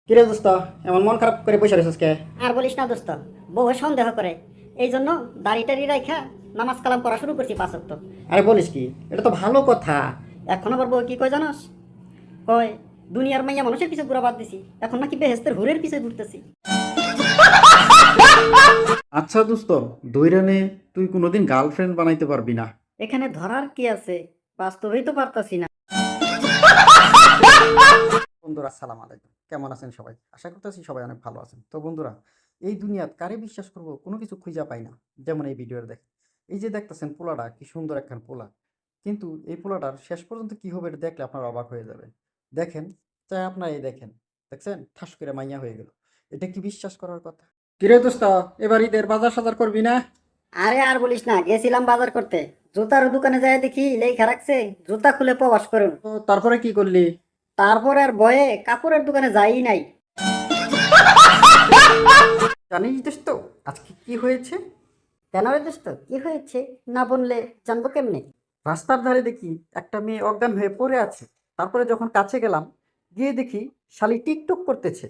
কিরে দোস্ত, এমন মন খারাপ করে বসে রয়েছিস কে? আর বলিস না দোস্ত, বউ সন্দেহ করে। এই জন্য দাড়ি টাড়ি রাইখা নামাজ কালাম পড়া শুরু করছি 5 ওয়াক্ত। আরে বলিস কি, এটা তো ভালো কথা। এখন আবার বউ কি কয় জানাস? কয় দুনিয়ার মাইয়া মানুষের পিছে ঘুরা বাদ দিছি, এখন নাকি বেহেস্তের হুরের পিছে ঘুরতেছি। আচ্ছা দোস্ত, দৈরানে তুই কোনোদিন গার্লফ্রেন্ড বানাইতে পারবি না। এখানে ধরার কি আছে? বাস্তবেই তো পারতাছি না। বন্ধুরা আসসালামু আলাইকুম, কেমন আছেন সবাই? আশা করতেছি সবাই অনেক ভালো আছেন। তো বন্ধুরা, এই দুনিয়াত কারে বিশ্বাস করব কোনো কিছু খুঁজা পাই না। যেমন এই ভিডিওর দেখ, এই যে দেখতেছেন পোলাটা, কি সুন্দর একখান পোলা, কিন্তু এই পোলাটার শেষ পর্যন্ত কি হবে এটা দেখলে আপনারা অবাক হয়ে যাবেন। দেখেন, চাই আপনারা এই দেখেন, দেখছেন ঠাস করে মাইয়া হয়ে গেল। এটা কি বিশ্বাস করার কথা? কিরে দোস্ত, এবার ঈদের বাজার সাজার করবি না? আরে আর বলিস না, গেছিলাম বাজার করতে। জুতার দোকানে যায় দেখি লেখা রাখছে জুতা খুলে প্রবাস করুন। তো তারপরে কি করলি? তারপর আর ভয়ে কাপড়ের দোকানে যাই নাই। জানিস দোস্ত, আজকে কি হয়েছে? কেন রে দোস্ত, কি হয়েছে? না বললে জানবো কেমনে? রাস্তার ধারে দেখি একটা মেয়ে অজ্ঞান হয়ে পড়ে আছে। তারপরে যখন কাছে গেলাম, গিয়ে দেখি শালি টিকটক করতেছে।